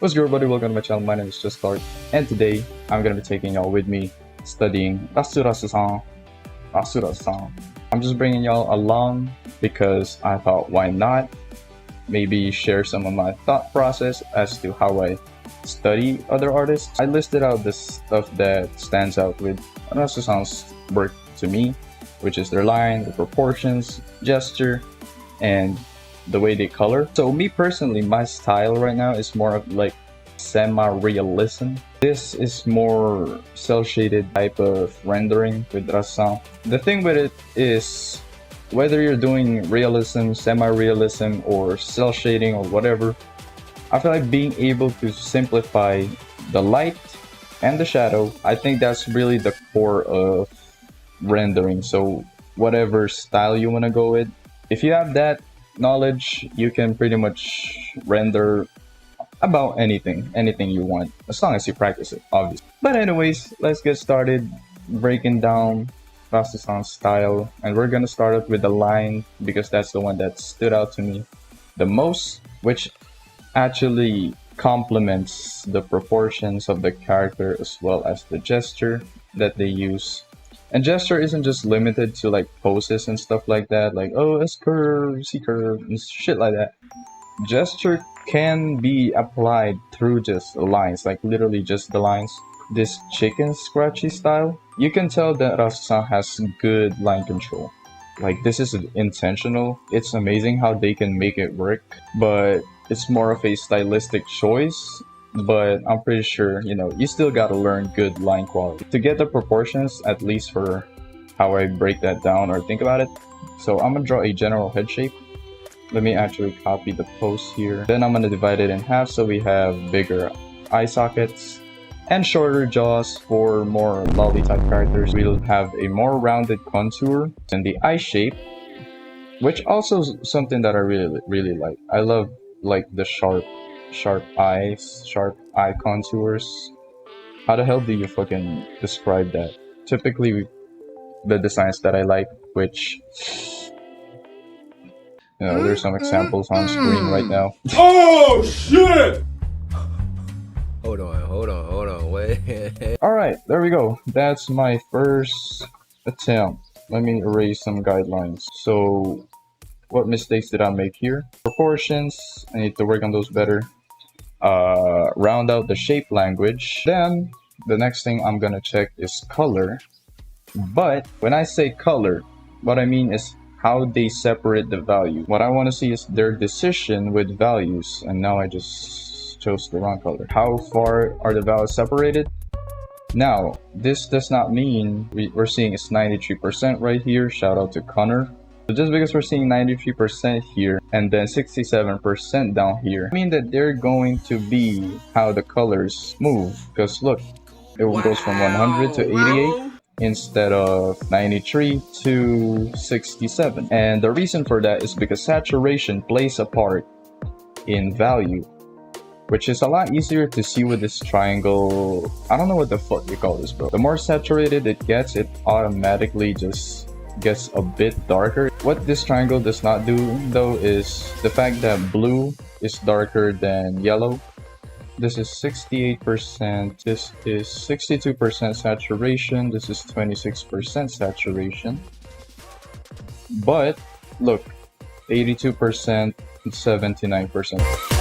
What's good, everybody? Welcome to my channel. My name is Just Start, and today I'm gonna be taking y'all with me studying rasurasu-san. Rasurasu-san. I'm just bringing y'all along because I thought, why not? Maybe share some of my thought process as to how I study other artists. I listed out the stuff that stands out with rasurasu-san's work to me, which is their line, the proportions, gesture, and the way they color. So me personally, my style right now is more of like semi-realism. This is more cel-shaded type of rendering with Rasan. The thing with it is, whether you're doing realism, semi-realism, or cel shading or whatever, I feel like being able to simplify the light and the shadow, I think that's really the core of rendering. So whatever style you want to go with, if you have that knowledge, you can pretty much render about anything you want, as long as you practice it, obviously. But anyways, let's get started breaking down Rastasan's style, and we're gonna start off with the line because that's the one that stood out to me the most, which actually complements the proportions of the character as well as the gesture that they use. And gesture isn't just limited to like poses and stuff like that, like, oh, S curve, C curve, and shit like that. Gesture can be applied through just lines, like literally just the lines. This chicken scratchy style, you can tell that Rasa has good line control. Like, this is intentional. It's amazing how they can make it work, but it's more of a stylistic choice. But I'm pretty sure, you still gotta learn good line quality to get the proportions, at least for how I break that down or think about it. So I'm gonna draw a general head shape. Let me actually copy the post here. Then I'm gonna divide it in half so we have bigger eye sockets and shorter jaws for more lolly type characters. We'll have a more rounded contour and the eye shape, which also is something that I really like. I love like the sharp eyes, sharp eye contours. How the hell do you fucking describe that? Typically, the designs that I like, which, there's some examples on screen right now. Oh shit! Hold on, wait. Alright, there we go. That's my first attempt. Let me erase some guidelines. So, what mistakes did I make here? Proportions, I need to work on those better. Round out the shape language. Then the next thing I'm gonna check is color. But when I say color, what I mean is how they separate the value. What I want to see is their decision with values, and now I just chose the wrong color. How far are the values separated? Now, this does not mean we're seeing it's 93% right here. Shout out to Connor. So just because we're seeing 93% here and then 67% down here, I mean that they're going to be how the colors move. Because look, it goes from 100 to 88 instead of 93 to 67. And the reason for that is because saturation plays a part in value, which is a lot easier to see with this triangle. I don't know what the fuck you call this, bro. The more saturated it gets, it automatically just gets a bit darker. What this triangle does not do though is the fact that blue is darker than yellow. This is 68%, this is 62% saturation, this is 26% saturation. But look, 82% and 79%.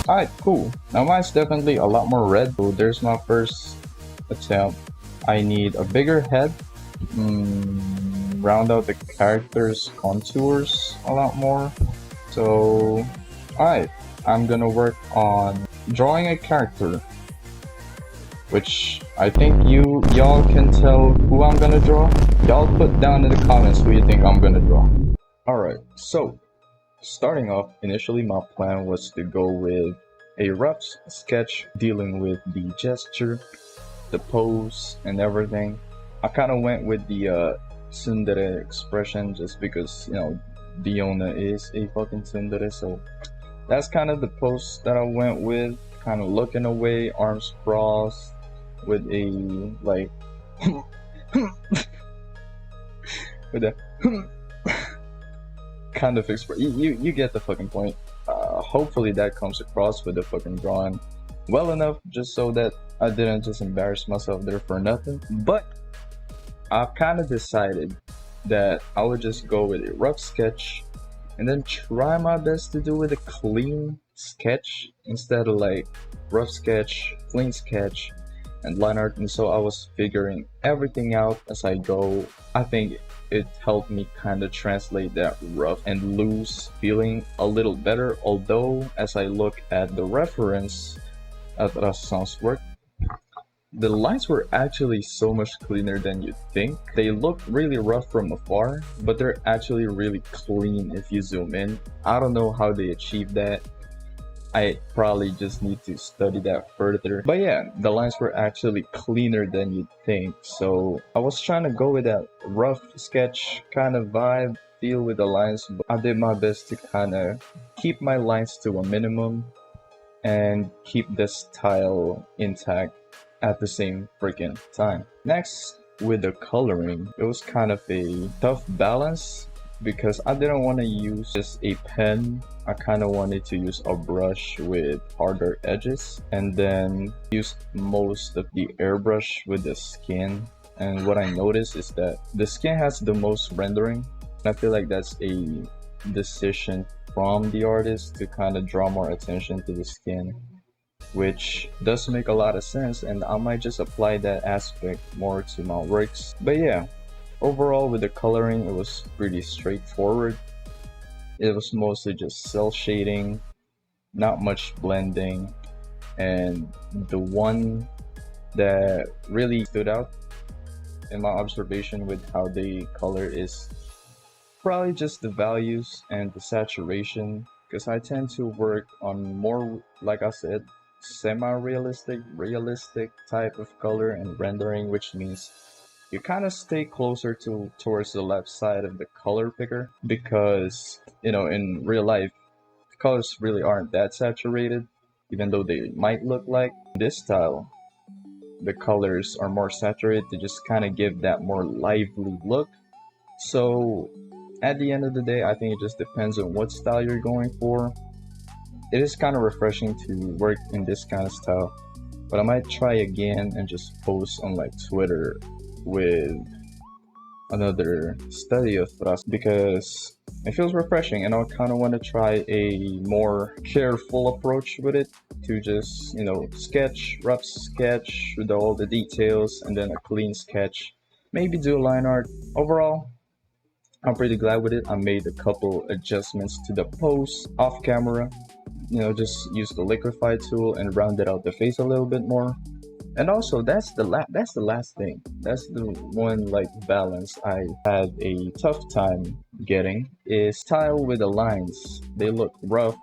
Alright, cool. Now mine's definitely a lot more red. So there's my first attempt. I need a bigger head. Round out the character's contours a lot more. So, alright. I'm gonna work on drawing a character which I think y'all can tell who I'm gonna draw. Y'all put down in the comments who you think I'm gonna draw. Alright, so starting off, initially my plan was to go with a rough sketch dealing with the gesture, the pose, and everything. I kind of went with the tsundere expression just because, you know, Diona is a fucking tsundere, so that's kind of the pose that I went with, kind of looking away, arms crossed, with a, like, with a kind of you get the fucking point. Hopefully that comes across with the fucking drawing well enough, just so that I didn't just embarrass myself there for nothing. But I've kind of decided that I would just go with a rough sketch and then try my best to do with a clean sketch instead of like rough sketch, clean sketch, and line art. And so I was figuring everything out as I go. I think it helped me kind of translate that rough and loose feeling a little better, although as I look at the reference at Rasura's work, the lines were actually so much cleaner than you'd think. They look really rough from afar, but they're actually really clean if you zoom in. I don't know how they achieved that. I probably just need to study that further. But yeah, the lines were actually cleaner than you'd think. So I was trying to go with that rough sketch kind of vibe, feel with the lines. But I did my best to kind of keep my lines to a minimum and keep the style intact at the same freaking time. Next, with the coloring, it was kind of a tough balance because I didn't want to use just a pen. I kind of wanted to use a brush with harder edges and then use most of the airbrush with the skin. And what I noticed is that the skin has the most rendering. I feel like that's a decision from the artist to kind of draw more attention to the skin, which does make a lot of sense, and I might just apply that aspect more to my works. But yeah, overall with the coloring, it was pretty straightforward. It was mostly just cell shading, not much blending, and the one that really stood out in my observation with how they color is probably just the values and the saturation, because I tend to work on more, like I said, semi-realistic, realistic type of color and rendering, which means you kind of stay closer towards the left side of the color picker, because, you know, in real life, the colors really aren't that saturated, even though they might look like. In this style, the colors are more saturated to just kind of give that more lively look. So at the end of the day, I think it just depends on what style you're going for. It is kind of refreshing to work in this kind of style, but I might try again and just post on like Twitter with another study of thrust, because it feels refreshing and I kind of want to try a more careful approach with it, to just, you know, sketch, rough sketch with all the details and then a clean sketch, maybe do line art. Overall, I'm pretty glad with it. I made a couple adjustments to the pose off camera, you know, just use the liquify tool and rounded out the face a little bit more. And also that's the last thing. That's the one like balance I had a tough time getting, is style with the lines. They look rough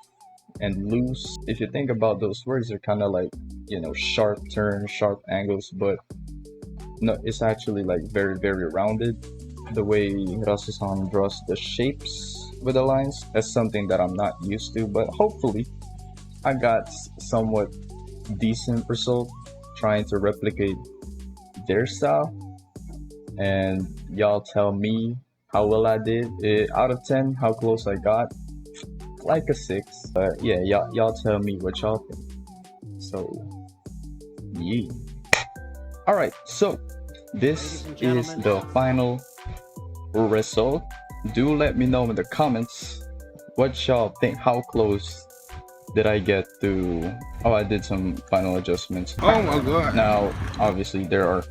and loose. If you think about those words, they're kind of like, you know, sharp turns, sharp angles, but no, it's actually like very, very rounded. The way Rasu-san draws the shapes with the lines, that's something that I'm not used to, but hopefully I got somewhat decent result trying to replicate their style. And y'all tell me how well I did. Out of 10, how close I got. Like a 6. But yeah, y'all tell me what y'all think. So yeah. Alright, so this is the final result. Do let me know in the comments what y'all think. How close did I get to... Oh, I did some final adjustments. Oh my god. Now, obviously there are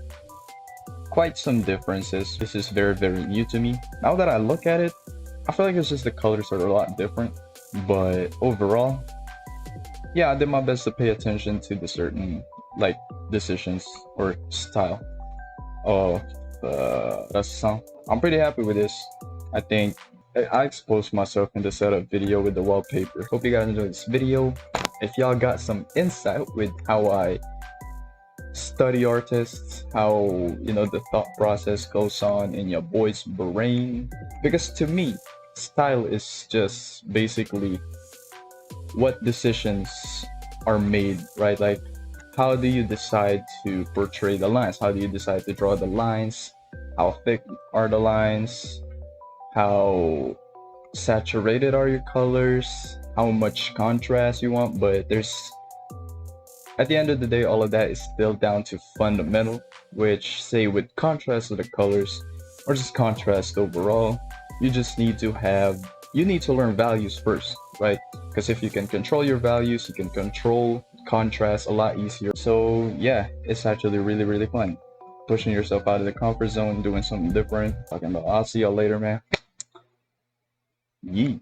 quite some differences. This is very, very new to me. Now that I look at it, I feel like it's just the colors are a lot different. But overall, yeah, I did my best to pay attention to the certain, like, decisions or style of Rasu-san. I'm pretty happy with this. I think I exposed myself in the setup video with the wallpaper. Hope you guys enjoyed this video. If y'all got some insight with how I study artists, how the thought process goes on in your boy's brain, because to me style is just basically what decisions are made, right? Like, how do you decide to portray the lines? How do you decide to draw the lines? How thick are the lines? How saturated are your colors? How much contrast you want? But at the end of the day, all of that is still down to fundamental, which, say, with contrast of the colors or just contrast overall, you just need to learn values first, right? Because if you can control your values, you can control contrast a lot easier. So yeah, it's actually really, really fun pushing yourself out of the comfort zone, doing something different. Talking about, I'll see y'all later, man. Yee.